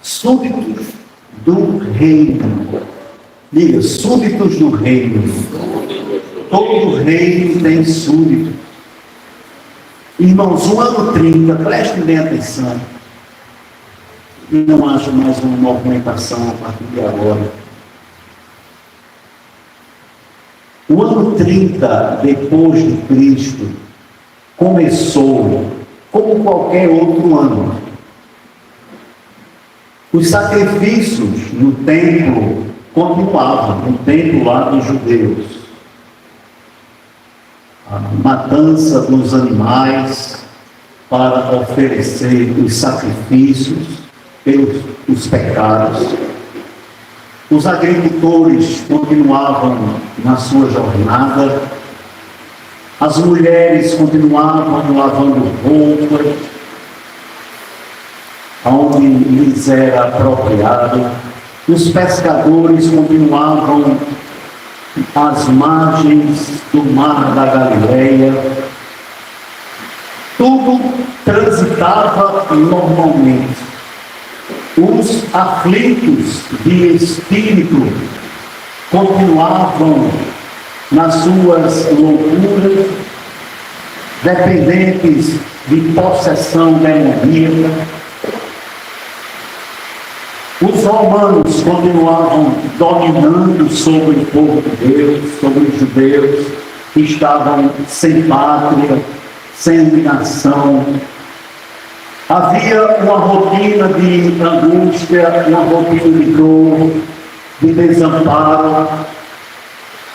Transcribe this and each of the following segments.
Súditos do reino. Diga, súditos do reino. Todo reino tem súdito. Irmãos, o ano 30, prestem bem atenção. E não haja mais uma movimentação a partir de agora. O ano 30 depois de Cristo começou como qualquer outro ano. Os sacrifícios no templo continuavam, no templo lá dos judeus. A matança dos animais para oferecer os sacrifícios pelos pecados. Os agricultores continuavam na sua jornada. As mulheres continuavam lavando roupas, onde lhes era apropriado. Os pescadores continuavam às margens do mar da Galileia. Tudo transitava normalmente. Os aflitos de espírito continuavam nas suas loucuras, dependentes de possessão demoníaca. Os romanos continuavam dominando sobre o povo de Deus, sobre os judeus que estavam sem pátria, sem nação. Havia uma rotina de angústia, uma rotina de dor, de desamparo.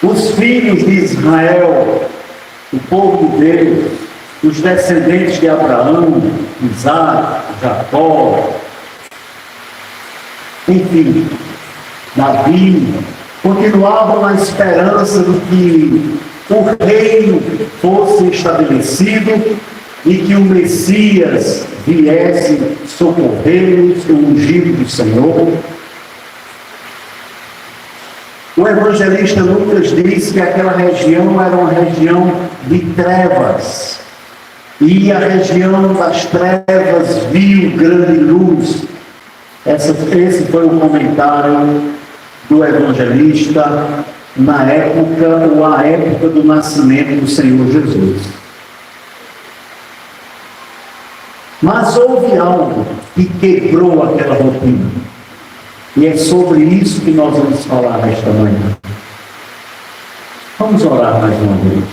Os filhos de Israel, o povo de Deus, os descendentes de Abraão, Isaac, Jacó, enfim, Davi, continuavam na esperança de que o reino fosse estabelecido e que o Messias viesse socorrê-los, o ungido do Senhor. O evangelista Lucas diz que aquela região era uma região de trevas, e a região das trevas viu grande luz. Esse foi o comentário do evangelista na época, ou a época do nascimento do Senhor Jesus. Mas houve algo que quebrou aquela rotina. E é sobre isso que nós vamos falar nesta manhã. Vamos orar mais uma vez.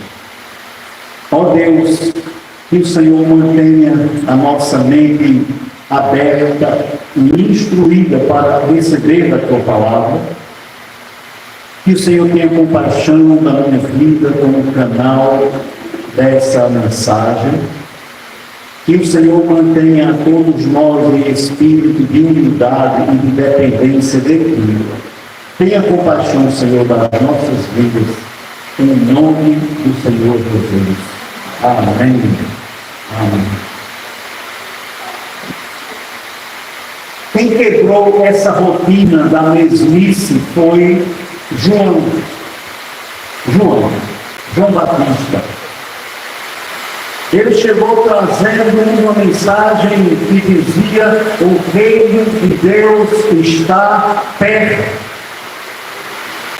Ó Deus, que o Senhor mantenha a nossa mente aberta e instruída para receber a Tua palavra. Que o Senhor tenha compaixão da minha vida como canal dessa mensagem. Que o Senhor mantenha a todos nós em espírito de humildade e de dependência de Ti. Tenha compaixão, Senhor, das nossas vidas, em nome do Senhor Jesus. Amém. Amém. Quem quebrou essa rotina da mesmice foi João Batista. Ele chegou trazendo uma mensagem que dizia: o reino de Deus está perto.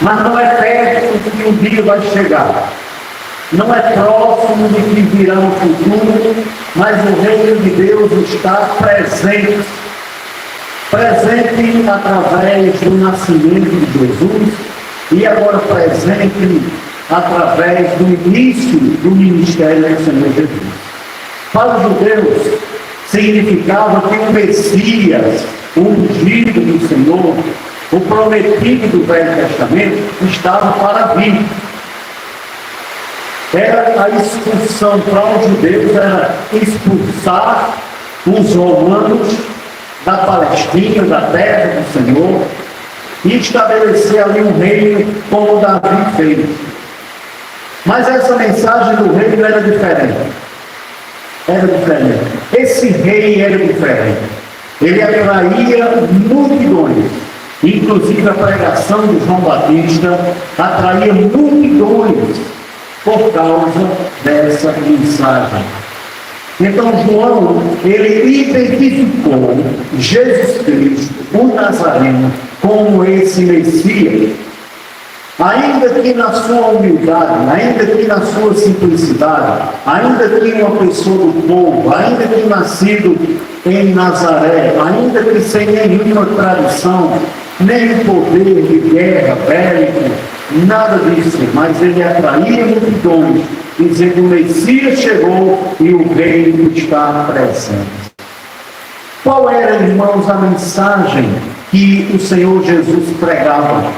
Mas não é perto que um dia vai chegar. Não é próximo de que virá no futuro, mas o reino de Deus está presente. Presente através do nascimento de Jesus e agora presente através do início do ministério do Senhor Jesus. Para os judeus, significava que o Messias, o ungido do Senhor, o prometido do Velho Testamento, estava para vir. Era a expulsão para os judeus, era expulsar os romanos da Palestina, da terra do Senhor, e estabelecer ali um reino como Davi fez. Mas essa mensagem do reino era diferente. Era diferente. Esse rei era diferente. Ele atraía multidões. Inclusive a pregação de João Batista atraía multidões por causa dessa mensagem. Então João, ele identificou Jesus Cristo, o Nazareno, como esse Messias, ainda que na sua humildade, ainda que na sua simplicidade, ainda que uma pessoa do povo, ainda que nascido em Nazaré, ainda que sem nenhuma tradição, nem poder de guerra, bélico, nada disso, mas ele atraía multidões, dizendo que o Messias chegou e o reino está presente. Qual era, irmãos, a mensagem que o Senhor Jesus pregava?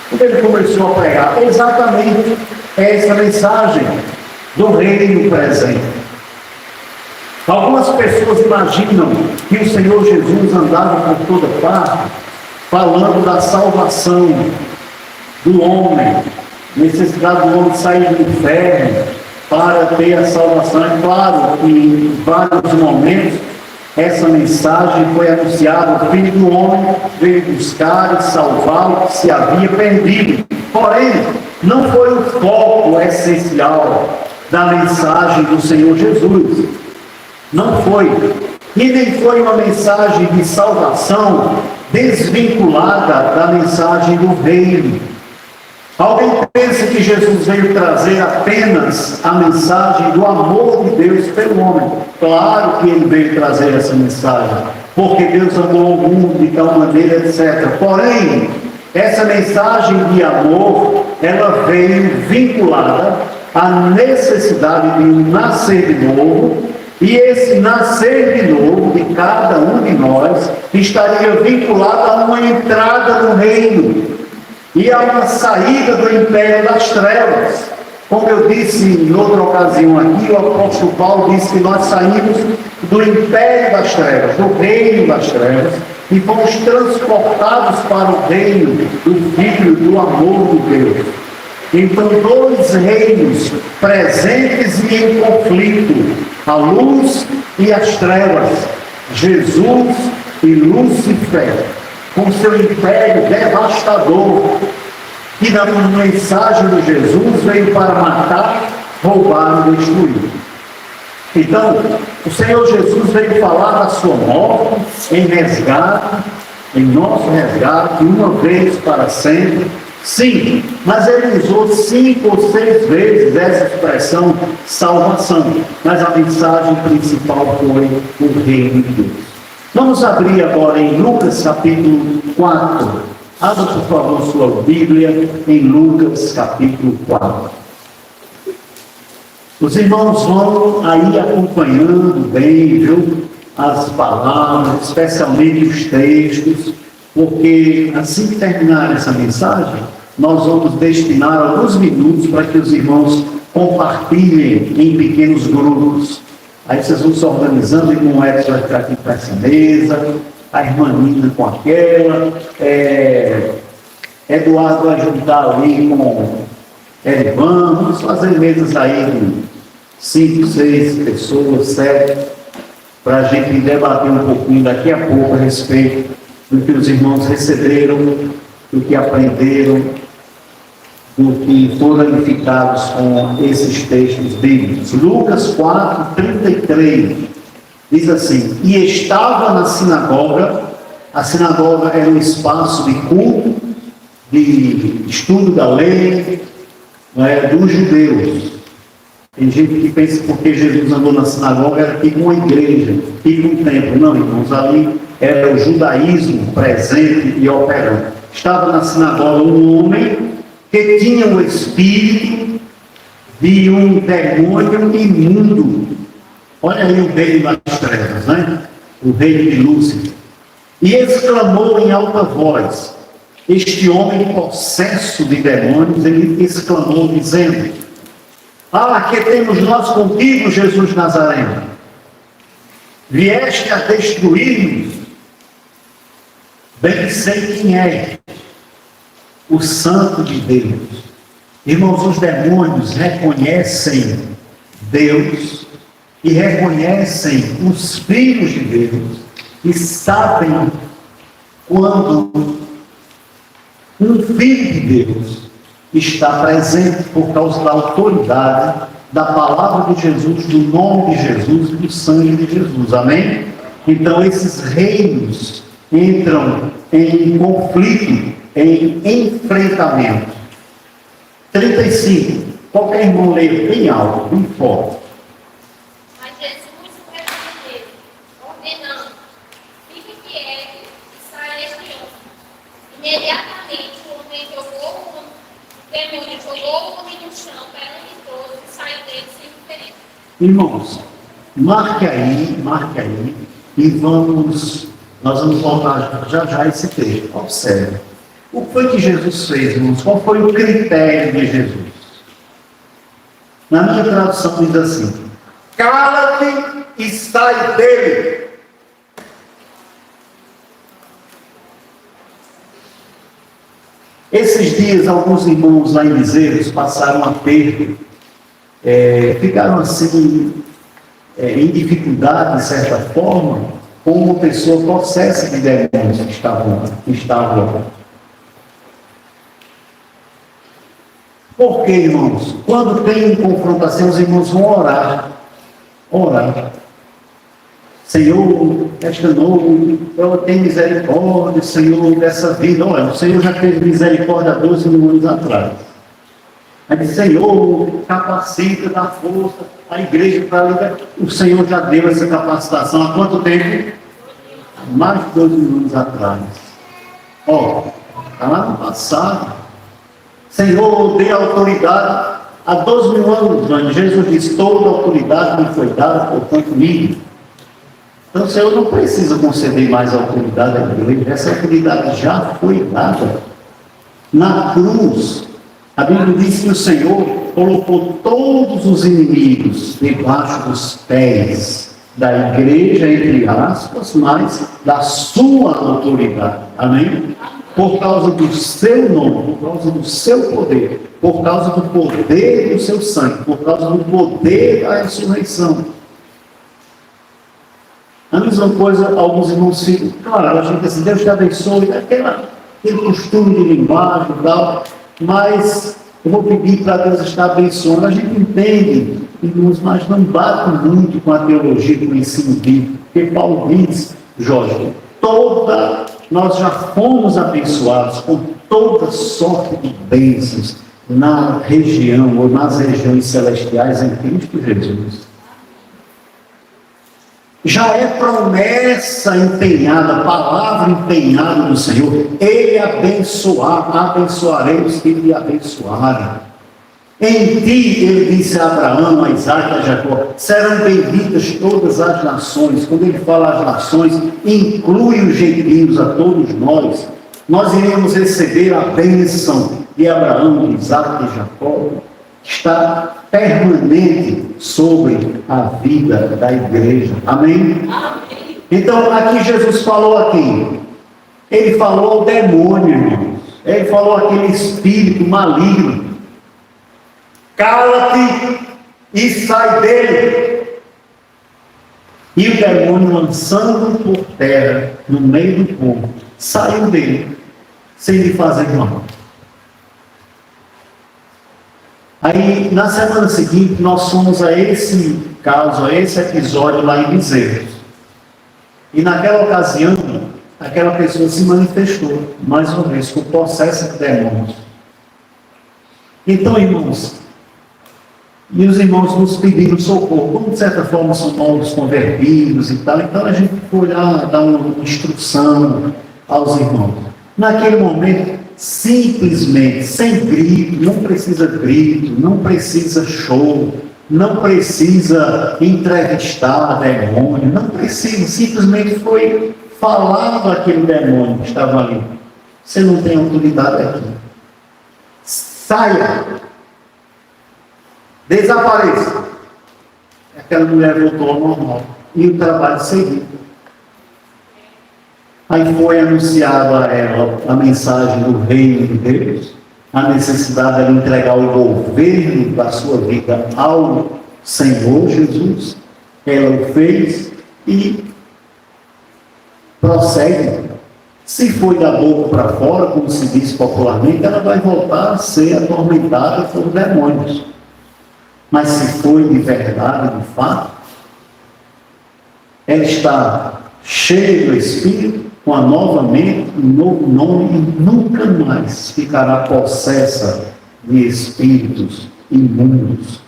Quando ele começou a pregar, exatamente essa mensagem do reino presente. Algumas pessoas imaginam que o Senhor Jesus andava por toda parte, falando da salvação do homem, necessidade do homem sair do inferno para ter a salvação. É claro que em vários momentos essa mensagem foi anunciada: o Filho do Homem veio buscar e salvar o que se havia perdido. Porém, não foi o foco essencial da mensagem do Senhor Jesus. Não foi. E nem foi uma mensagem de salvação desvinculada da mensagem do reino. Alguém pensa que Jesus veio trazer apenas a mensagem do amor de Deus pelo homem. Claro que ele veio trazer essa mensagem, porque Deus amou o mundo de tal maneira, etc. Porém, essa mensagem de amor, ela veio vinculada à necessidade de um nascer de novo, e esse nascer de novo de cada um de nós estaria vinculado a uma entrada no reino e a uma saída do império das trevas. Como eu disse em outra ocasião aqui, o apóstolo Paulo disse que nós saímos do império das trevas, do reino das trevas, e fomos transportados para o reino do Filho, do amor de Deus. Então, dois reinos presentes e em conflito, a luz e as trevas, Jesus e Lúcifer, com seu império devastador, que na mensagem de Jesus veio para matar, roubar e destruir. Então, o Senhor Jesus veio falar da sua morte em resgate, em nosso resgate, uma vez para sempre. Sim, mas ele usou 5 ou 6 vezes essa expressão salvação, mas a mensagem principal foi o reino de Deus. Vamos abrir agora em Lucas capítulo 4. Abra, por favor, sua Bíblia em Lucas capítulo 4. Os irmãos vão aí acompanhando bem, viu, as palavras, especialmente os textos, porque assim que terminar essa mensagem, nós vamos destinar alguns minutos para que os irmãos compartilhem em pequenos grupos. Aí vocês vão se organizando, e o Edson vai ficar aqui com essa mesa, a irmã Nina com aquela, Eduardo vai juntar ali com Erivan. Vamos fazer mesas aí de 5, 6 pessoas, 7, para a gente debater um pouquinho daqui a pouco a respeito do que os irmãos receberam, do que aprenderam, do que foram edificados com esses textos bíblicos. Lucas 4, 33 diz assim: e estava na sinagoga. A sinagoga era um espaço de culto, de estudo da lei, dos judeus. Tem gente que pensa que porque Jesus andou na sinagoga era tipo uma igreja, tipo um templo. Não, irmãos, ali era o judaísmo presente e operante. Estava na sinagoga um homem que tinha o espírito de um demônio imundo. Olha aí o reino das trevas, né? O reino de Lúcifer. E exclamou em alta voz. Este homem possesso de demônios, ele exclamou dizendo: ah, que temos nós contigo, Jesus Nazareno? Vieste a destruir-nos? Bem sei quem é o Santo de Deus. Irmãos, os demônios reconhecem Deus e reconhecem os filhos de Deus e sabem quando um filho de Deus está presente por causa da autoridade da palavra de Jesus, do nome de Jesus e do sangue de Jesus. Amém? Então esses reinos entram em conflito, em enfrentamento. 35. Qualquer irmão leia bem alto, bem forte. Mas Jesus o repreendeu, ordenando: fique quieto e saia deste homem. Imediatamente o demônio jogou o homem no chão perante todos e saiu dele sem diferença. Irmãos, marque aí, e nós vamos voltar já esse texto. Observe. O que foi que Jesus fez, irmãos? Qual foi o critério de Jesus? Na minha tradução diz assim: cala-te e sai dele. Esses dias, alguns irmãos lá em Liseiros passaram aperto, ficaram assim, em dificuldade, de certa forma, com uma pessoa possessa de demônios que estavam lá. Por quê, irmãos? Quando tem confrontação, os irmãos vão orar. Senhor, esta noite, tem misericórdia, Senhor, dessa vida. Olha, o Senhor já teve misericórdia há 12 mil anos atrás. Aí diz: Senhor, capacita, dá força, a igreja para libertar. O Senhor já deu essa capacitação há quanto tempo? Mais de 12 mil anos atrás. Está lá no passado. Senhor, dê autoridade. Há 12 mil anos, Jesus disse: toda autoridade me foi dada, portanto, mim. Então o Senhor não precisa conceder mais autoridade à igreja. Essa autoridade já foi dada. Na cruz, a Bíblia diz que o Senhor colocou todos os inimigos debaixo dos pés da igreja, entre aspas, mas da sua autoridade. Amém? Por causa do seu nome, por causa do seu poder, por causa do poder do seu sangue, por causa do poder da ressurreição. A mesma coisa, alguns irmãos ficam, claro, a gente assim: Deus te abençoe, aquele costume de linguagem e tal, mas eu vou pedir para Deus estar abençoando. A gente entende, irmãos, mas não bate muito com a teologia, com o ensino bíblico, porque Paulo diz, Jorge, nós já fomos abençoados com toda sorte de bênçãos na região ou nas regiões celestiais em Cristo Jesus. Já é promessa empenhada, palavra empenhada do Senhor. Ele abençoarei os que lhe abençoarem. Em ti, ele disse a Abraão, a Isaac e a Jacó: serão benditas todas as nações. Quando ele fala as nações, inclui os gentios, a todos nós. Nós iremos receber a bênção de Abraão, de Isaac e de Jacó, que está permanente sobre a vida da igreja. Amém? Amém. Então, aqui Jesus falou a quem? Ele falou ao demônio, irmãos. Ele falou àquele espírito maligno: cala-te e sai dele. E o demônio, lançando por terra, no meio do povo, saiu dele, sem lhe fazer mal. Aí, na semana seguinte, nós fomos a esse caso, a esse episódio lá em Liseiros. E naquela ocasião, aquela pessoa se manifestou, mais uma vez, com possesso de demônios. Então, irmãos, e os irmãos nos pediram socorro, como de certa forma são novos convertidos e tal, então a gente foi lá dar uma instrução aos irmãos. Naquele momento, simplesmente, sem grito, não precisa grito, não precisa show, não precisa entrevistar demônio, não precisa, simplesmente foi falado aquele demônio que estava ali: você não tem autoridade aqui, saia, desapareça. Aquela mulher voltou ao normal e o trabalho seguiu. Aí foi anunciada a ela a mensagem do reino de Deus, a necessidade dela entregar o governo da sua vida ao Senhor Jesus. Ela o fez e prossegue. Se foi da boca para fora, como se diz popularmente, ela vai voltar a ser atormentada por demônios. Mas se foi de verdade, de fato, ela está cheia do Espírito, com a nova mente, um novo nome, e nunca mais ficará possessa de espíritos imundos,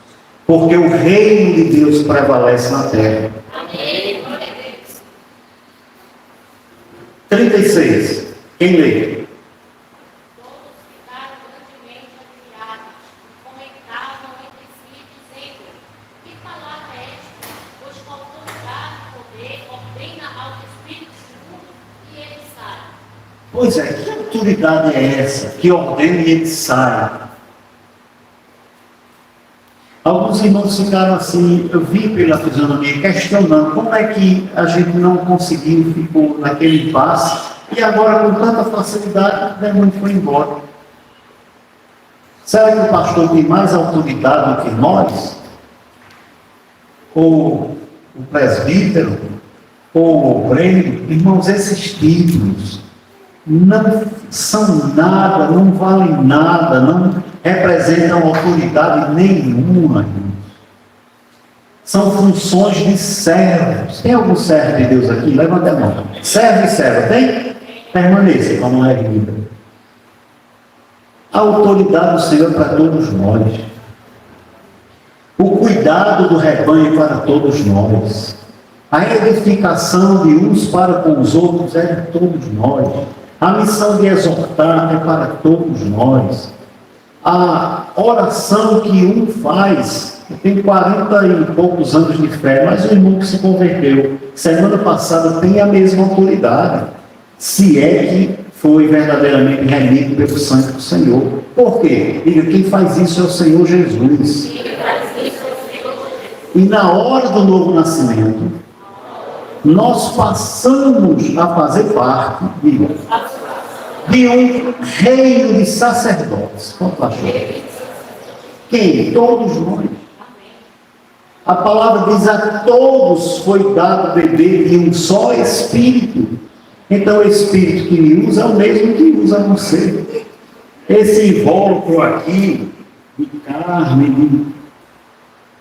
porque o reino de Deus prevalece na terra. Amém. Glória a Deus. 36. Quem lê? Todos ficaram grandemente admirados e comentavam entre si, dizendo: que palavra é esta? Pois com autoridade e poder ordena aos espíritos imundos e eles saem. Pois é, que autoridade é essa que ordena e ele sai? Alguns irmãos ficaram assim, eu vi pela fisionomia, questionando como é que a gente não conseguiu, ficou naquele impasse, e agora com tanta facilidade o demônio foi embora. Será que o pastor tem mais autoridade do que nós? Ou o presbítero? Ou o obreiro? Irmãos, esses títulos não são nada, não valem nada, não representam autoridade nenhuma. São funções de servos. Tem algum servo de Deus aqui? Levanta a mão. Servo e serva, tem? Permaneça com a mão erguida. A autoridade do Senhor é para todos nós. O cuidado do rebanho é para todos nós. A edificação de uns para com os outros é de todos nós. A missão de exortar é para todos nós. A oração que um faz, tem 40 e poucos anos de fé, mas o irmão que se converteu semana passada tem a mesma autoridade, se é que foi verdadeiramente remido pelo sangue do Senhor. Por quê? Diga, quem faz isso é o Senhor Jesus. E na hora do novo nascimento, nós passamos a fazer parte, diga, de um reino de sacerdotes. Quanto achou? Quem? Todos nós. A palavra diz: a todos foi dado beber de um só Espírito. Então o Espírito que me usa é o mesmo que usa você. Esse invólucro aqui, de carne,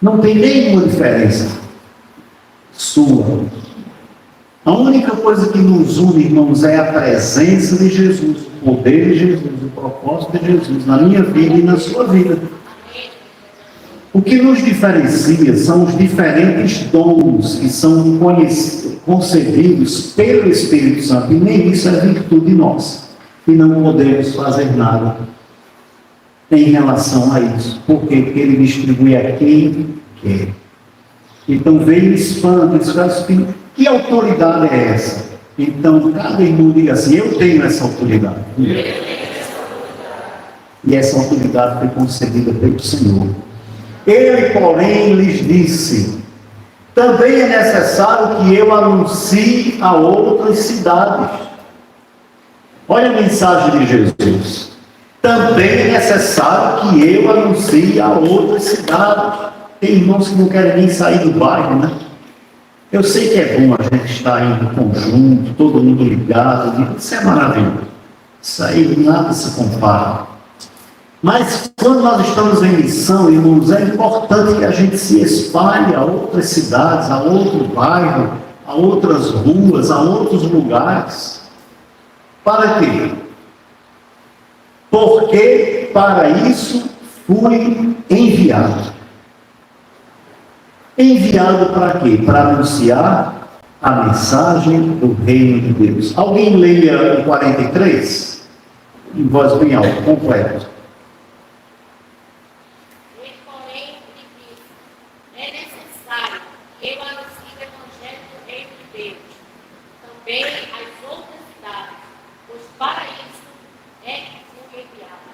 não tem nenhuma diferença sua. A única coisa que nos une, irmãos, é a presença de Jesus, o poder de Jesus, o propósito de Jesus na minha vida e na sua vida. O que nos diferencia são os diferentes dons que são concedidos pelo Espírito Santo, e nem isso é virtude nossa. E não podemos fazer nada em relação a isso. Por quê? Porque ele distribui a quem quer. Então veio o espanto, Espírito. Que autoridade é essa? Então, cada irmão diga assim: eu tenho essa autoridade. E essa autoridade foi concedida pelo Senhor. Ele, porém, lhes disse: também é necessário que eu anuncie a outras cidades. Olha a mensagem de Jesus. Também é necessário que eu anuncie a outras cidades. Tem irmãos que não querem nem sair do bairro, né? Eu sei que é bom a gente estar indo conjunto, todo mundo ligado, isso é maravilhoso. Isso aí nada se compara. Mas quando nós estamos em missão, irmãos, é importante que a gente se espalhe a outras cidades, a outro bairro, a outras ruas, a outros lugares. Para quê? Porque para isso fui enviado. Enviado para quê? Para anunciar a mensagem do reino de Deus. Alguém leia o 43? Em voz bem alta, completo. Ele, porém, lhe disse: é necessário que eu anuncie o evangelho do reino de Deus também às outras cidades, pois para isso é que fui enviado.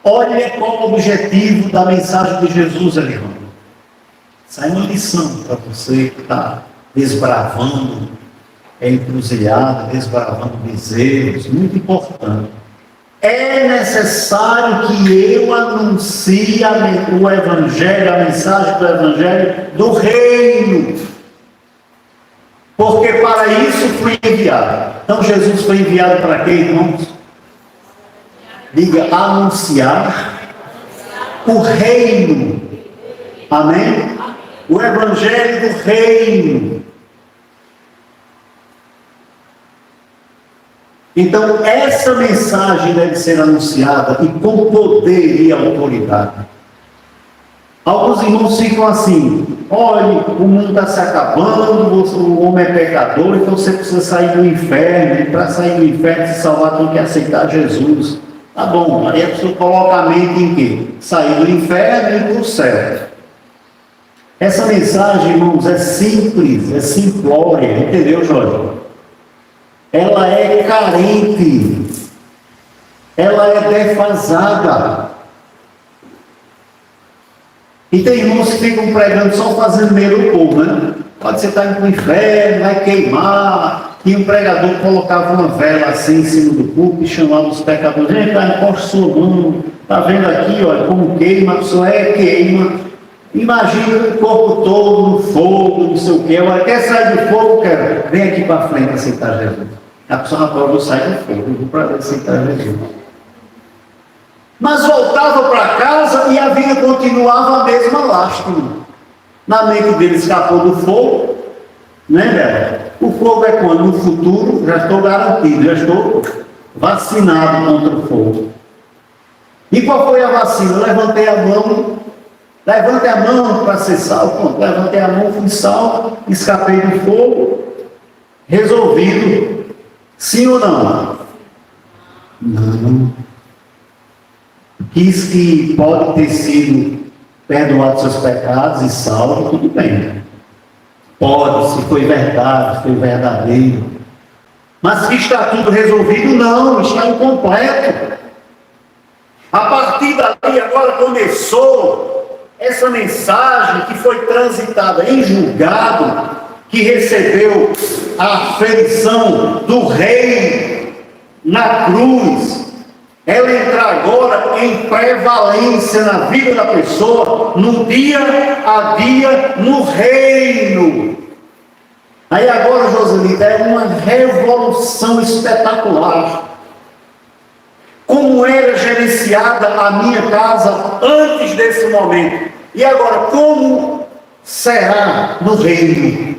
Olha qual o objetivo da mensagem de Jesus, irmão. Isso é uma lição para você que está desbravando encruzilhada, desbravando bezerros, muito importante. É necessário que eu anuncie o Evangelho, a mensagem do Evangelho do Reino. Porque para isso fui enviado. Então Jesus foi enviado para quê, irmãos? Diga, anunciar o Reino. Amém? O Evangelho do Reino. Então, essa mensagem deve ser anunciada e com poder e autoridade. Alguns irmãos ficam assim: olha, o mundo está se acabando, o homem é pecador, então você precisa sair do inferno, e para sair do inferno e se salvar tem que aceitar Jesus. Tá bom, aí a pessoa coloca a mente em quê? Sair do inferno e ir para o céu. Essa mensagem, irmãos, é simples, é simplória, entendeu, Jorge? Ela é carente, ela é defasada. E tem irmãos que ficam pregando só fazendo medo do povo, né? Pode ser estar indo para o inferno, vai queimar. E um pregador colocava uma vela assim em cima do púlpito e chamava os pecadores: vem cá, encosta sua mão, está vendo aqui, olha, como queima, a pessoa queima. Imagina o corpo todo no fogo, não sei o quê. Agora, quer sair do fogo? Quero. Vem aqui para frente aceitar Jesus. A pessoa agora não sai do fogo, eu vou para aceitar Jesus. Mas voltava para casa e a vida continuava a mesma lástima. Na mente dele escapou do fogo, né, velho? O fogo é quando? No futuro, já estou garantido, já estou vacinado contra o fogo. E qual foi a vacina? Levantei a mão para ser salvo. Pronto, levantei a mão, fui salvo, escapei do fogo, resolvido. Sim ou não? Não. Diz que pode ter sido perdoado seus pecados e salvo, tudo bem. Pode, se foi verdade, se foi verdadeiro. Mas que está tudo resolvido, não, está incompleto. A partir dali, agora começou essa mensagem que foi transitada em julgado, que recebeu a aferição do rei na cruz. Ela entra agora em prevalência na vida da pessoa, no dia a dia, no reino. Aí agora, Joselita, é uma revolução espetacular. Como era gerenciada a minha casa antes desse momento, e agora como será no reino?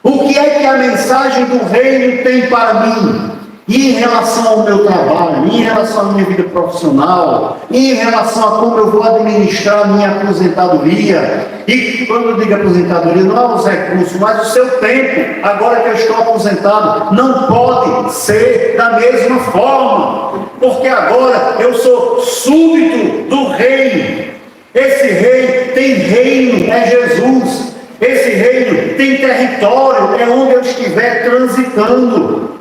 O que é que a mensagem do reino tem para mim? E em relação ao meu trabalho, em relação à minha vida profissional, em relação a como eu vou administrar a minha aposentadoria. E quando eu digo aposentadoria, não é os recursos, mas o seu tempo, agora que eu estou aposentado, não pode ser da mesma forma, porque agora eu sou súbdito do rei. Esse rei tem reino, é Jesus. Esse reino tem território, é onde eu estiver transitando.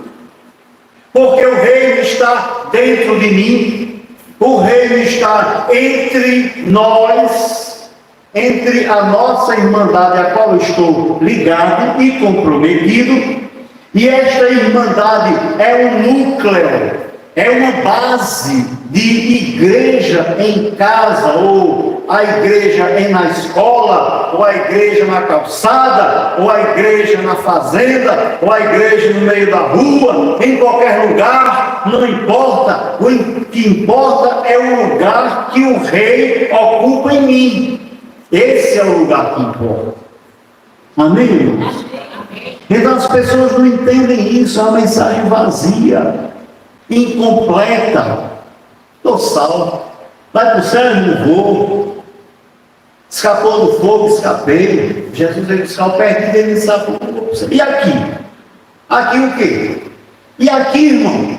Porque o reino está dentro de mim, o reino está entre nós, entre a nossa irmandade, a qual eu estou ligado e comprometido, e esta irmandade é um núcleo, é uma base de igreja em casa, ou a igreja na escola, ou a igreja na calçada, ou a igreja na fazenda, ou a igreja no meio da rua, em qualquer lugar, não importa. O que importa é o lugar que o rei ocupa em mim. Esse é o lugar que importa. Amém, irmãos? Então as pessoas não entendem isso, é uma mensagem vazia, incompleta. Estou salvo. Vai para o céu? Não vou. Escapou do fogo? Escapei. Jesus veio buscar o perdido, ele escapou do fogo. E aqui? Aqui o quê? E aqui, irmão?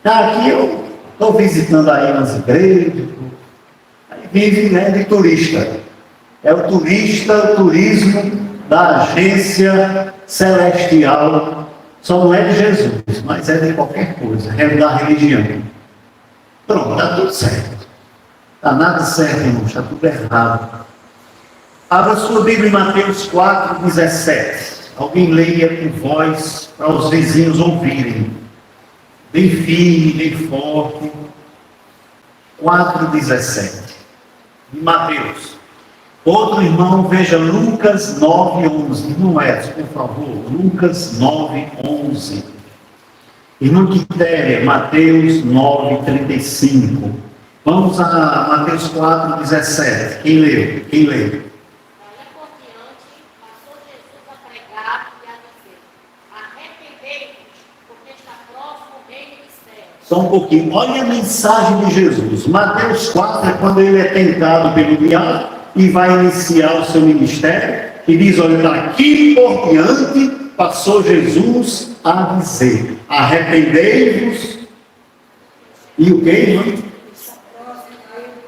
Aqui eu estou visitando aí nas igrejas. Aí vive, né, de turista. É o turista, o turismo da agência celestial. Só não é de Jesus, mas é de qualquer coisa, é da religião. Pronto, está tudo certo. Está nada certo, irmão, está tudo errado. Abra sua Bíblia em Mateus 4:17. Alguém leia com voz para os vizinhos ouvirem. Bem firme, bem forte. 4:17. Em Mateus. Outro irmão, veja Lucas 9:11. Não é, por favor. Lucas 9:11. Irmão Quitéria, Mateus 9:35. Vamos a Mateus 4, 17. Quem leu? Quem lê? Daí por diante, passou Jesus a pregar e a dizer: arrependei-vos, porque está próximo o reino dos céus. Só um pouquinho. Olha a mensagem de Jesus. Mateus 4 é quando ele é tentado pelo diabo e vai iniciar o seu ministério. E diz, olha, daqui por diante passou Jesus a dizer: arrependei-vos. E o que, irmão?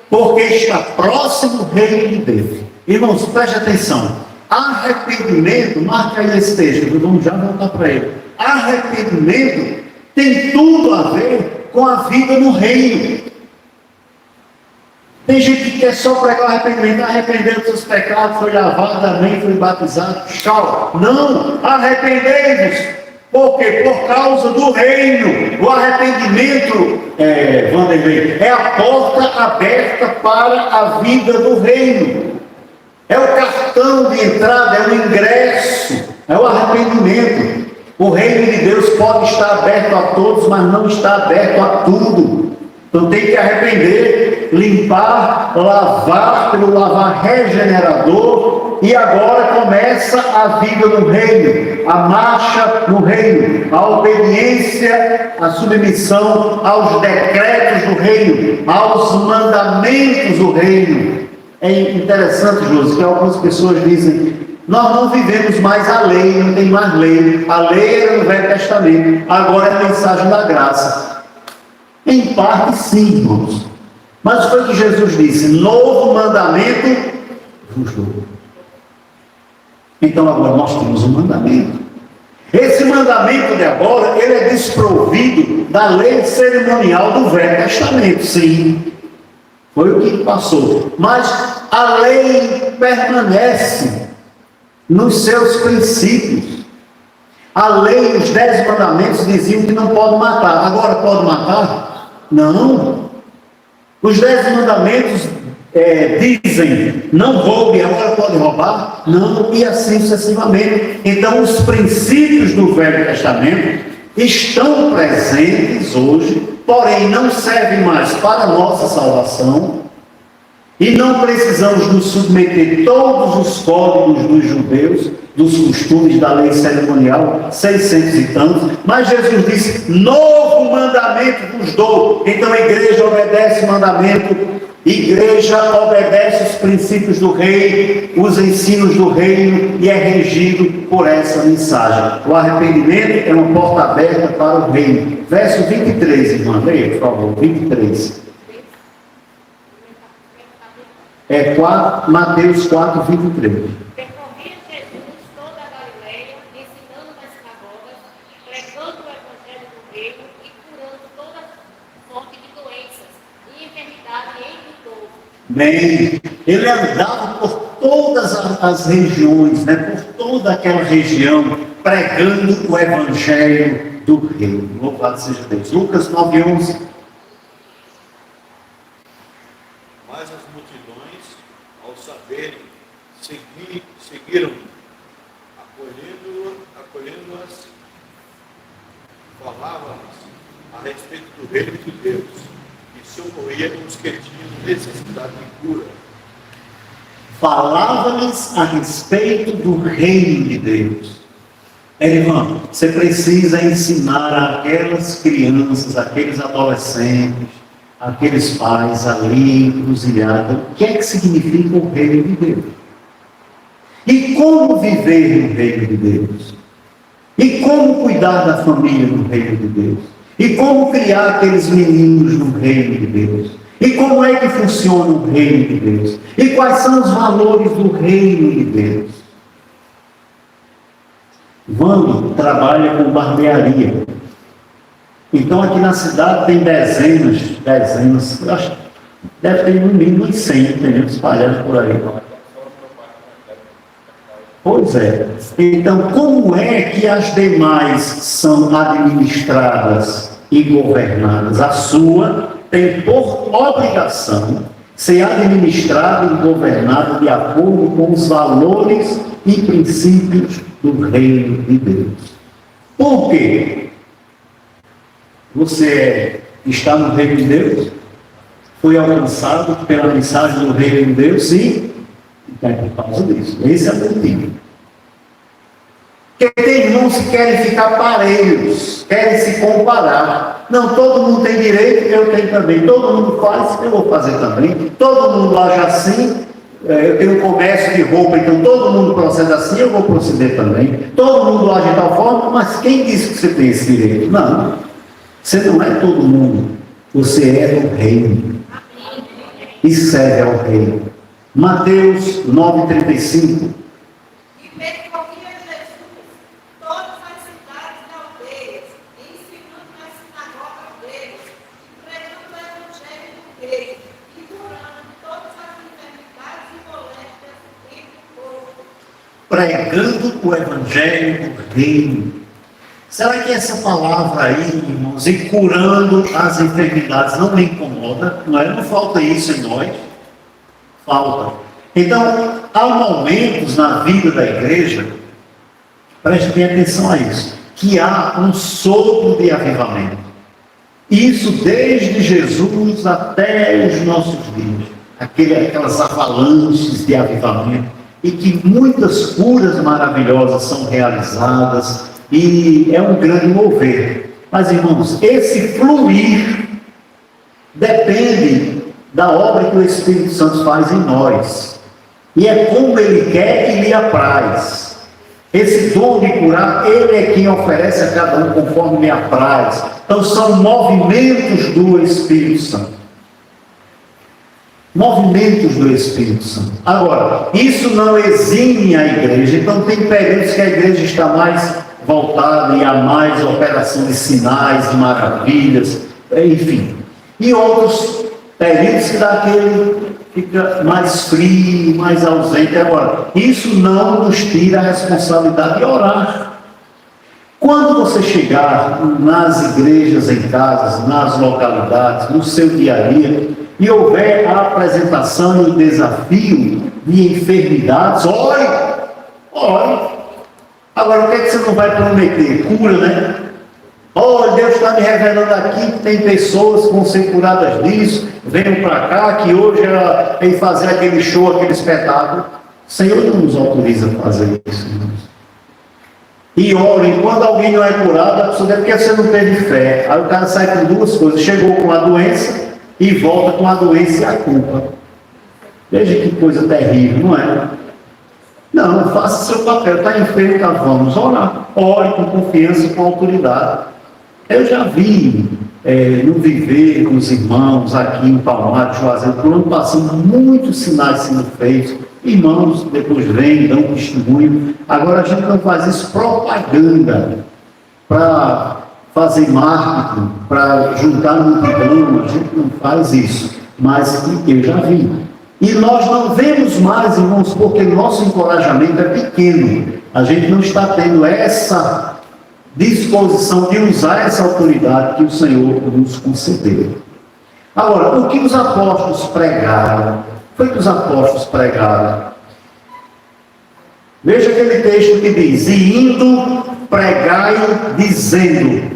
Porque está próximo o reino de Deus. Irmãos, preste atenção. Arrependimento, marca aí esse texto, vamos já voltar para ele. Arrependimento tem tudo a ver com a vida no reino. Tem gente que quer só pregar o arrependimento, arrependeu dos seus pecados, foi lavado, amém, foi batizado, tchau. Não, arrependei-vos. Por quê? Por causa do reino. O arrependimento, Vanderlei, é a porta aberta para a vida do reino. É o cartão de entrada, é o ingresso, é o arrependimento. O reino de Deus pode estar aberto a todos, mas não está aberto a tudo. Então tem que arrepender, limpar, lavar pelo lavar regenerador. E agora começa a vida no reino, a marcha no reino, a obediência, a submissão aos decretos do reino, aos mandamentos do reino. É interessante, José, que algumas pessoas dizem: nós não vivemos mais a lei, não tem mais lei. A lei era no Velho Testamento, agora é a mensagem da graça. Em parte sim, irmãos. Mas foi o que Jesus disse: novo mandamento vos dou. Então agora nós temos um mandamento. Esse mandamento de agora, ele é desprovido da lei cerimonial do Velho Testamento, sim. Foi o que passou. Mas a lei permanece nos seus princípios. A lei, os 10 mandamentos diziam que não pode matar. Agora pode matar? Não. Os 10 mandamentos dizem, não roube, agora pode roubar? Não, e assim sucessivamente. Então os princípios do Velho Testamento estão presentes hoje, porém não servem mais para a nossa salvação, e não precisamos nos submeter todos os códigos dos judeus, dos costumes da lei cerimonial, 600 e tantos, mas Jesus disse: novo mandamento vos dou. Então a igreja obedece o mandamento, igreja obedece os princípios do rei, os ensinos do reino, e é regido por essa mensagem. O arrependimento é uma porta aberta para o reino. Verso 23, irmã, leia, por favor, 23. Mateus 4, 23. Percorria Jesus toda a Galileia, ensinando nas sinagogas, pregando o evangelho do reino e curando toda sorte de doenças e enfermidade entre o povo. Bem, ele andava por todas as regiões, por toda aquela região, pregando o evangelho do reino. Louvado seja Deus. Lucas 9, 11. Mas as multidões, ao saberem, seguiram-no, acolhendo-as, falavam-lhes a respeito do reino de Deus, e socorriam os que tinham necessidade de cura. Falava-lhes a respeito do reino de Deus. Irmão, você precisa ensinar aquelas crianças, aqueles adolescentes, aqueles pais ali, encruzilhada, o que é que significa o reino de Deus? E como viver no reino de Deus? E como cuidar da família no reino de Deus? E como criar aqueles meninos no reino de Deus? E como é que funciona o reino de Deus? E quais são os valores do reino de Deus? Vando trabalha com barbearia. Então aqui na cidade tem dezenas, acho que deve ter no mínimo uns 100, entendeu? Espalhados por aí. Pois é. Então, como é que as demais são administradas e governadas? A sua tem por obrigação ser administrada e governada de acordo com os valores e princípios do reino de Deus. Por quê? Você está no reino de Deus? foi alcançado pela mensagem do reino de Deus? Sim, é por causa disso. Esse é o motivo. Porque tem irmãos que querem ficar parelhos, querem se comparar. Não, todo mundo tem direito, eu tenho também. Todo mundo faz, eu vou fazer também. Todo mundo age assim. Eu tenho um comércio de roupa, então todo mundo procede assim, eu vou proceder também. Todo mundo age de tal forma, mas quem disse que você tem esse direito? Não. Você não é todo mundo. Você é do reino. E serve ao reino. Mateus 9,35. Pregando o evangelho do reino. Será que essa palavra aí, irmãos, e curando as enfermidades não me incomoda? Não é? Não falta isso em nós? Falta. Então, há momentos na vida da igreja, preste bem atenção a isso, que há um sopro de avivamento. Isso desde Jesus até os nossos dias. Aquelas avalanches de avivamento. E que muitas curas maravilhosas são realizadas, e é um grande mover. Mas, irmãos, esse fluir depende da obra que o Espírito Santo faz em nós. E é como Ele quer e lhe apraz. Esse dom de curar, Ele é quem oferece a cada um conforme lhe apraz. Então, são movimentos do Espírito Santo. Movimentos do Espírito Santo. Agora, isso não exime a igreja. Então, tem períodos que a igreja está mais voltada e há mais operação de sinais, de maravilhas, enfim. E outros períodos que dá aquele, fica mais frio, mais ausente. Agora, isso não nos tira a responsabilidade de orar. Quando você chegar nas igrejas, em casas, nas localidades, no seu dia a dia, e houver a apresentação e o desafio de enfermidades, ore, ore. Agora, o que é que você não vai prometer? Cura, né? Olha, Deus está me revelando aqui que tem pessoas que vão ser curadas disso, venham para cá, que hoje ela vem fazer aquele show, aquele espetáculo. O Senhor não nos autoriza a fazer isso, irmãos. E ore, quando alguém não é curado, a pessoa diz, porque você não teve fé. Aí o cara sai com duas coisas, chegou com a doença e volta com a doença e a culpa. Veja que coisa terrível, não é? Não, faça seu papel, está enfermo, tá, vamos orar. Ore com confiança e com autoridade. Eu já vi no viver com os irmãos aqui em Palmares, Juazeiro, por ano passando, muitos sinais sendo feitos. Irmãos depois vêm, dão testemunho. Agora a gente não faz isso propaganda para fazer marketing, para juntar multidão, a gente não faz isso, mas eu já vi. E nós não vemos mais, irmãos, porque nosso encorajamento é pequeno. A gente não está tendo essa disposição de usar essa autoridade que o Senhor nos concedeu. Agora, o que os apóstolos pregaram? Foi que os apóstolos pregaram. Veja aquele texto que diz, e indo, pregai, dizendo,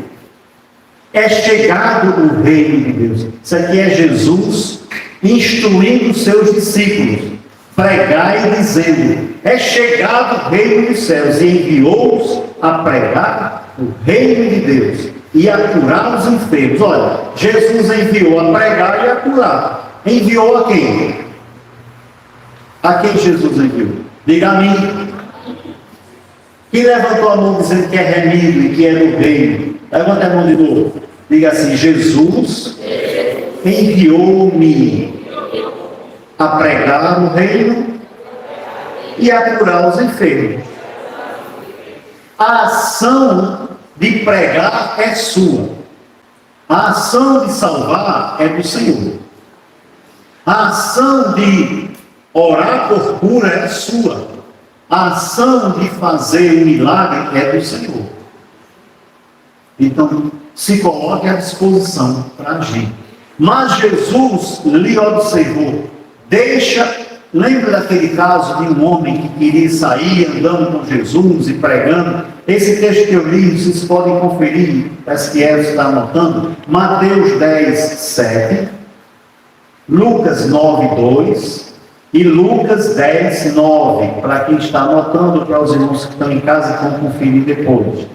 é chegado o reino de Deus. Isso aqui é Jesus instruindo os seus discípulos. Pregai, dizendo, é chegado o reino dos céus, e enviou-os a pregar o reino de Deus, e a curar os enfermos. Olha, Jesus enviou a pregar e a curar. Enviou a quem? A quem Jesus enviou? Diga a mim. Quem levantou a mão dizendo que é remido e que é do reino? Levanta a mão de novo. Diga assim, Jesus enviou-me a pregar o reino e a curar os enfermos. A ação de pregar é sua. A ação de salvar é do Senhor. A ação de orar por cura é sua. A ação de fazer um milagre é do Senhor. Então, se coloque à disposição para agir. Mas Jesus lhe observou. Lembra daquele caso de um homem que queria sair andando com Jesus e pregando? Esse texto que eu li, vocês podem conferir, parece que está anotando, Mateus 10, 7. Lucas 9:2 e Lucas 10:9, para quem está anotando, para os irmãos que estão em casa e vão conferir depois.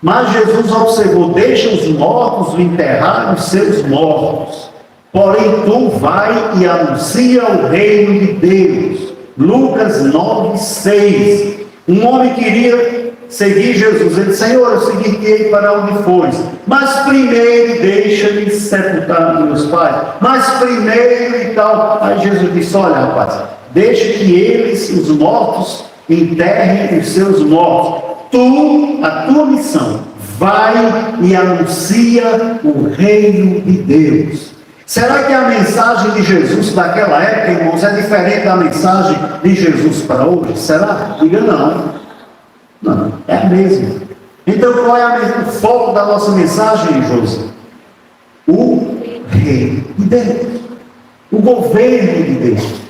Mas Jesus observou: deixa os mortos enterrar os seus mortos, porém tu vai e anuncia o reino de Deus. Lucas 9:6. Um homem queria seguir Jesus. Ele disse: Senhor, eu seguirei para onde fores, mas primeiro deixa-me sepultar meus pais. Mas primeiro e tal. Aí Jesus disse: olha, rapaz, deixa que eles, os mortos, enterrem os seus mortos. A tua missão, vai e anuncia o reino de Deus. Será que a mensagem de Jesus daquela época, irmãos, é diferente da mensagem de Jesus para hoje? Será? Diga não. Não, é a mesma. Então qual é o foco da nossa mensagem, José? O reino de Deus. O governo de Deus.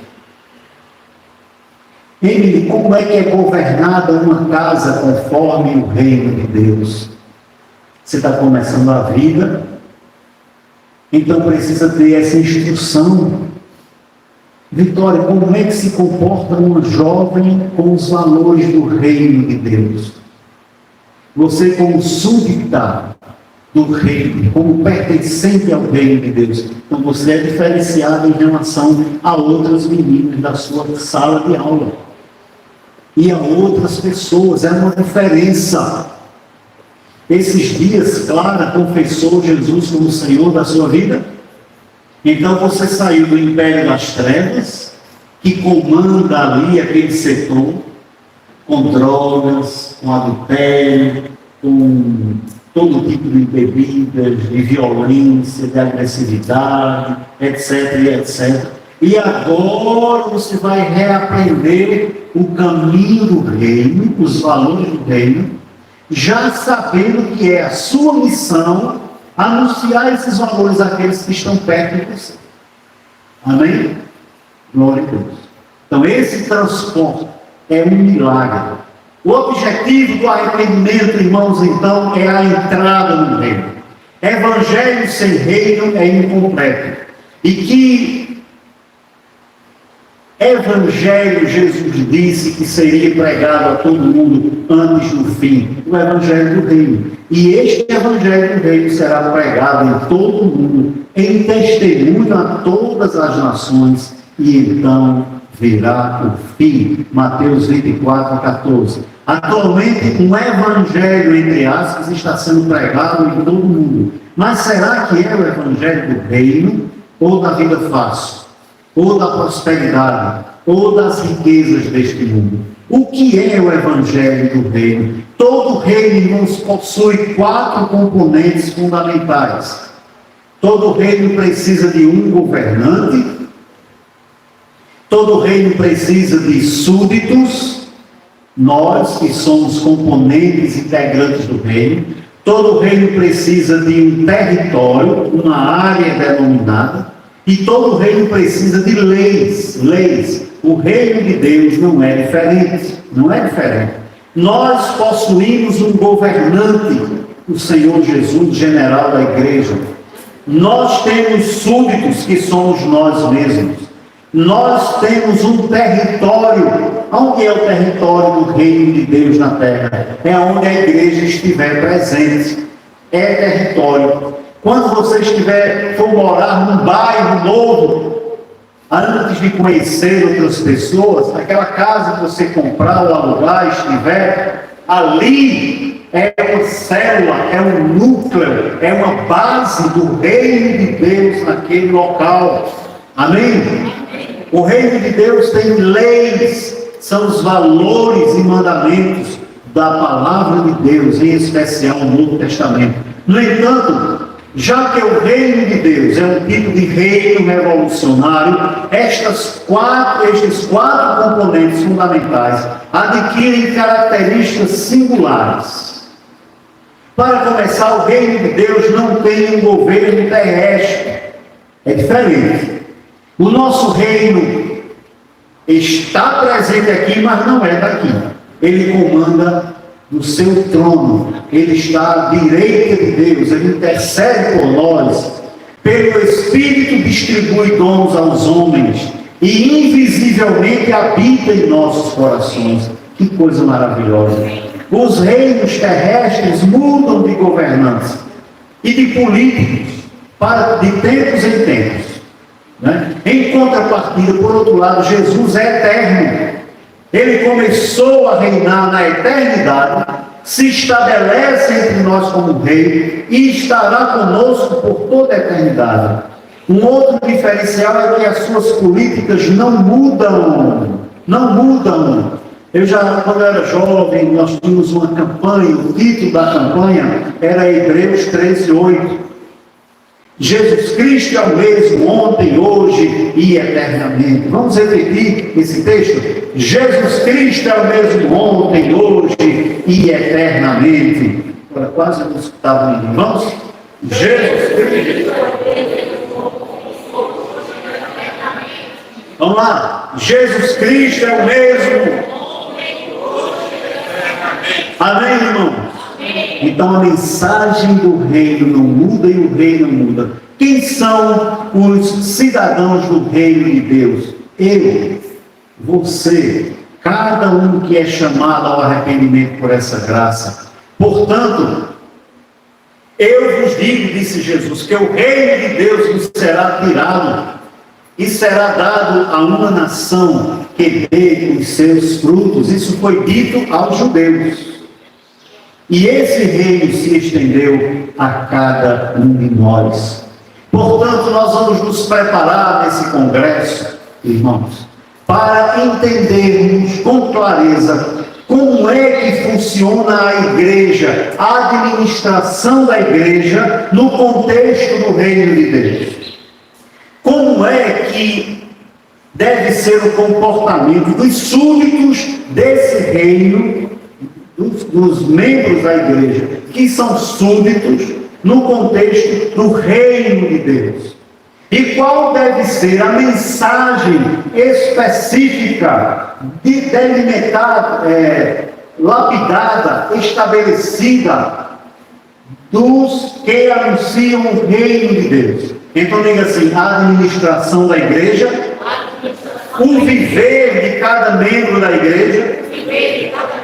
Emily, como é que é governada uma casa conforme o reino de Deus? Você está começando a vida, então precisa ter essa instrução. Vitória, como é que se comporta uma jovem com os valores do reino de Deus? Você, como súdita do reino, como pertencente ao reino de Deus, então você é diferenciado em relação a outras meninas da sua sala de aula e a outras pessoas. É uma diferença. Esses dias, Clara confessou Jesus como Senhor da sua vida. Então você saiu do império das trevas, que comanda ali aquele setor, com drogas, com adultério, com todo tipo de bebidas, de violência, de agressividade, etc, etc. E agora você vai reaprender o caminho do reino, os valores do reino, já sabendo que é a sua missão anunciar esses valores àqueles que estão perto de você. Amém? Glória a Deus. Então esse transporte é um milagre. O objetivo do arrependimento, irmãos, então, é a entrada no reino. Evangelho sem reino é incompleto. E que evangelho Jesus disse que seria pregado a todo mundo antes do fim? O evangelho do reino. E este evangelho do reino será pregado em todo o mundo, em testemunho a todas as nações, e então virá o fim. Mateus 24:14. Atualmente, um evangelho, entre aspas, está sendo pregado em todo o mundo. Mas será que é o evangelho do reino, ou da vida fácil, ou da prosperidade, ou das riquezas deste mundo? O que é o evangelho do reino? Todo reino, irmãos, possui 4 componentes fundamentais. Todo reino precisa de um governante. Todo reino precisa de súditos. Nós que somos componentes integrantes do reino. Todo reino precisa de um território, uma área denominada. E todo reino precisa de leis. O reino de Deus não é diferente. Não é diferente. Nós possuímos um governante, o Senhor Jesus, general da igreja. Nós temos súditos, que somos nós mesmos. Nós temos um território. Onde é o território do reino de Deus na terra? É onde a igreja estiver presente. É território. Quando você for morar num bairro novo, antes de conhecer outras pessoas, aquela casa que você comprar ou alugar, estiver, ali é uma célula, é um núcleo, é uma base do reino de Deus naquele local. Amém? O reino de Deus tem leis, são os valores e mandamentos da palavra de Deus, em especial o Novo Testamento. No entanto, já que o reino de Deus é um tipo de reino revolucionário, estes quatro componentes fundamentais adquirem características singulares. Para começar, o reino de Deus não tem um governo terrestre. É diferente. O nosso reino está presente aqui, mas não é daqui. Ele comanda do seu trono. Ele está à direita de Deus. Ele intercede por nós. pelo Espírito distribui dons aos homens e invisivelmente habita em nossos corações. Que coisa maravilhosa! Os reinos terrestres mudam de governança e de políticos de tempos em tempos, né? Em contrapartida, por outro lado, Jesus é eterno. Ele começou a reinar na eternidade, se estabelece entre nós como rei e estará conosco por toda a eternidade. Um outro diferencial é que as suas políticas não mudam. Não mudam. Quando eu era jovem, nós tínhamos uma campanha, o título da campanha era Hebreus 13:8. Jesus Cristo é o mesmo ontem, hoje e eternamente. Vamos repetir esse texto? Jesus Cristo é o mesmo ontem, hoje e eternamente. Agora quase não escutava ninguém. Vamos? Jesus Cristo. Vamos lá. Jesus Cristo é o mesmo. Amém, irmão? Então a mensagem do reino não muda e o reino muda. Quem são os cidadãos do reino de Deus? Eu, você, cada um que é chamado ao arrependimento por essa graça. Portanto, eu vos digo, disse Jesus, que o reino de Deus nos será tirado e será dado a uma nação que dê os seus frutos. Isso foi dito aos judeus. E esse reino se estendeu a cada um de nós. Portanto, nós vamos nos preparar nesse congresso, irmãos, para entendermos com clareza como é que funciona a igreja, a administração da igreja no contexto do reino de Deus. Como é que deve ser o comportamento dos súditos desse reino, dos membros da igreja, que são súditos no contexto do reino de Deus. E qual deve ser a mensagem específica, delimitada, lapidada, estabelecida dos que anunciam o reino de Deus? Então diga assim: a administração da igreja, o viver de cada membro da igreja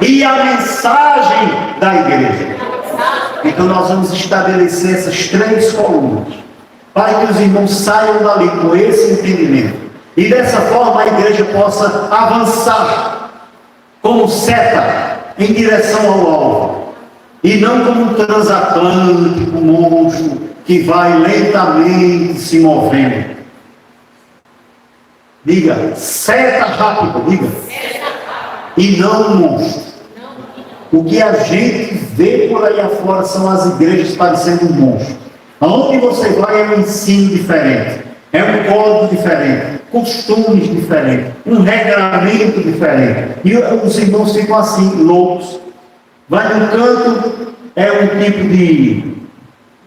e a mensagem da igreja. Então nós vamos estabelecer essas três colunas, para que os irmãos saiam dali com esse entendimento. E dessa forma a igreja possa avançar como seta em direção ao alvo. E não como um transatlântico monstro que vai lentamente se movendo. Diga, seta rápida, diga. E não um monstro. O que a gente vê por aí afora são as igrejas parecendo um monstro. Aonde você vai é um ensino diferente, é um código diferente, costumes diferentes, um regramento diferente. E os irmãos ficam assim, loucos. Vai num canto, é um tipo de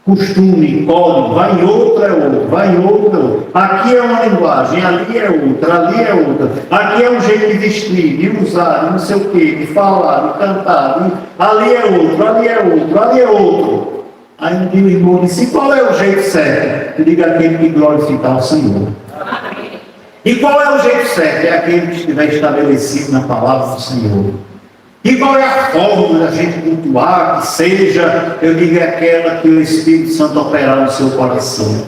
costume, código, vai em outro, é outro, vai em outro, é outro. Aqui é uma linguagem, ali é outra, ali é outra. Aqui é um jeito de vestir, de usar, de não sei o quê, de falar, de cantar. Ali é outro, ali é outro, ali é outro. Aí um dia o irmão disse: qual é o jeito certo? Eu digo: aquele que glorificar o Senhor. E qual é o jeito certo? É aquele que estiver estabelecido na palavra do Senhor. E qual é a forma da gente cultuar, que seja, eu digo, é aquela que o Espírito Santo operar no seu coração.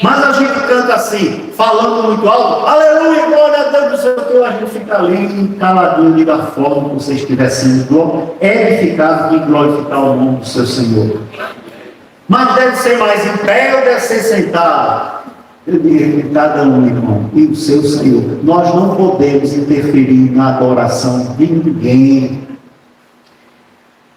Mas a gente canta assim, falando muito alto: aleluia, glória a Deus, não sei o que, a gente fica ali caladinho da forma que você estiver sendo edificado e glorificar o nome do seu Senhor. Mas deve ser mais em pé ou deve ser sentado? Eu diria que cada um, irmão, e o seu Senhor. Nós não podemos interferir na adoração de ninguém.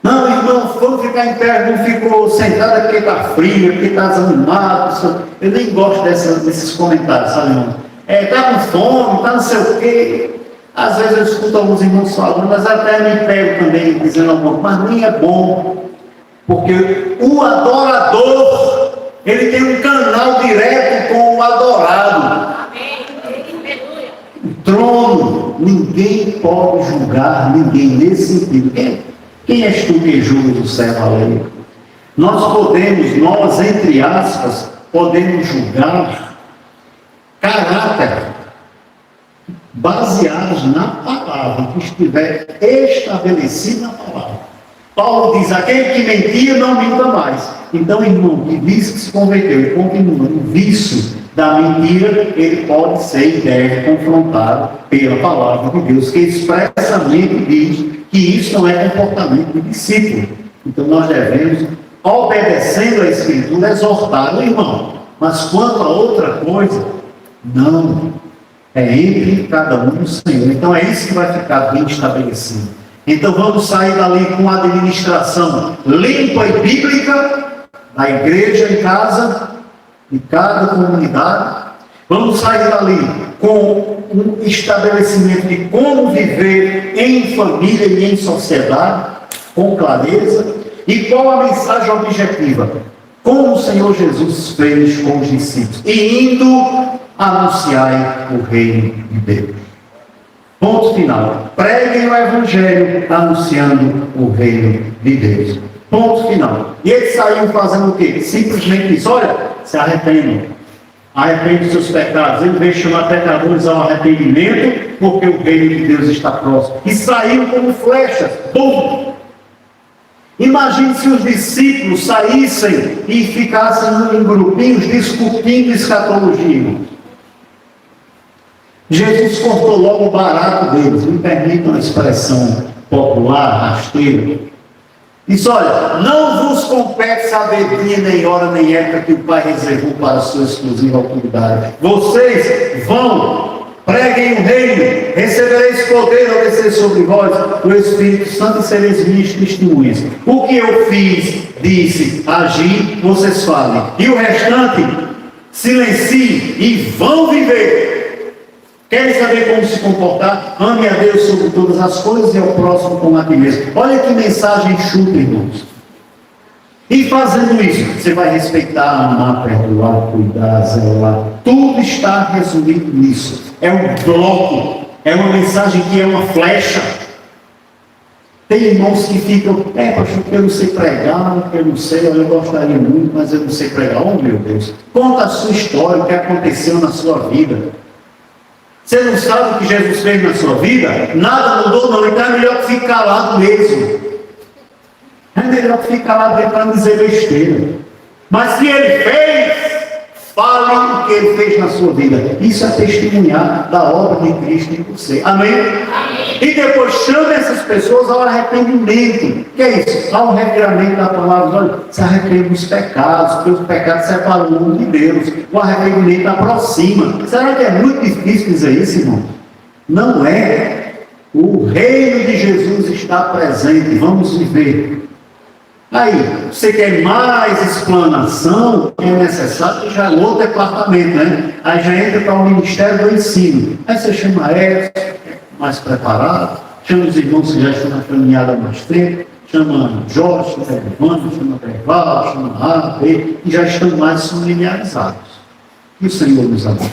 Não, irmão, vamos ficar em pé, não ficou sentado porque está frio, porque está desanimado. Eu nem gosto desses comentários, sabe, irmão? Está com fome, está não sei o quê. Às vezes eu escuto alguns irmãos falando, mas até me pego também dizendo alguma coisa, mas nem é bom. Porque o adorador, ele tem um canal direto com o adorado. O trono, ninguém pode julgar ninguém nesse sentido. Quem és tu que julgas o servo alheio? Nós podemos, entre aspas, podemos julgar caráter baseados na palavra, que estiver estabelecido na palavra. Paulo diz: aquele que mentia não minta mais. Então, irmão, que diz que se converteu e continua no vício da mentira, ele pode ser e deve confrontado pela palavra de Deus, que expressamente diz que isso não é comportamento de discípulo. Então nós devemos, obedecendo a Escritura, exortar o irmão. Mas quanto a outra coisa, não. É entre cada um do Senhor. Então é isso que vai ficar bem estabelecido. Então vamos sair dali com a administração limpa e bíblica da igreja em casa, de cada comunidade. Vamos sair dali com um estabelecimento de como viver em família e em sociedade, com clareza. E qual a mensagem objetiva? Como o Senhor Jesus fez com os discípulos, e indo anunciar o reino de Deus. Ponto final. Preguem o Evangelho anunciando o reino de Deus. Ponto final. E eles saíram fazendo o quê? Simplesmente isso. Olha, se arrependam. Arrepende dos seus pecados. Ele veio chamar pecadores ao arrependimento, porque o reino de Deus está próximo. E saíram como flechas. Bum! Imagine se os discípulos saíssem e ficassem em grupinhos discutindo escatologia. Jesus cortou logo o barato deles. Me permitam a expressão popular, rasteira. Disse: olha, não vos compete saber dia, nem hora, nem época que o Pai reservou para a sua exclusiva autoridade. Vocês vão, preguem o reino, recebereis poder ao descer sobre vós o Espírito Santo e sereis minhas testemunhas. O que eu fiz, disse, agi, vocês falem. E o restante, silenciem e vão viver. Querem saber como se comportar? Ame a Deus sobre todas as coisas e ao próximo como a ti mesmo. Olha que mensagem chuta, irmãos. E fazendo isso, você vai respeitar, amar, perdoar, cuidar, zelar. Tudo está resumido nisso. É um bloco. É uma mensagem que é uma flecha. Tem irmãos que ficam: pastor, eu não sei pregar, eu não sei, eu gostaria muito, mas eu não sei pregar. Oh, meu Deus. Conta a sua história, o que aconteceu na sua vida. Você não sabe o que Jesus fez na sua vida? Nada mudou, não. Então é melhor que fique calado mesmo. É melhor que fique calado para não dizer besteira. Mas se ele fez, fale o que ele fez na sua vida. Isso é testemunhar da obra de Cristo em você. Amém? Amém. E depois chame essas pessoas ao arrependimento. O que é isso? Ao reviramento da palavra. Olha, se arrepende dos pecados, porque os pecados separam o mundo de Deus. O arrependimento aproxima. Será que é muito difícil dizer isso, irmão? Não é. O reino de Jesus está presente. Vamos viver. Aí, você quer mais explanação? É necessário, já é outro departamento, né? Aí já entra para o Ministério do Ensino. Aí você chama Edson, mais preparado, chama os irmãos que já estão na caminhada há mais tempo, chama Jorge, chama chama Perval, chama A, B, e já estão mais familiarizados. Que o Senhor nos abençoe.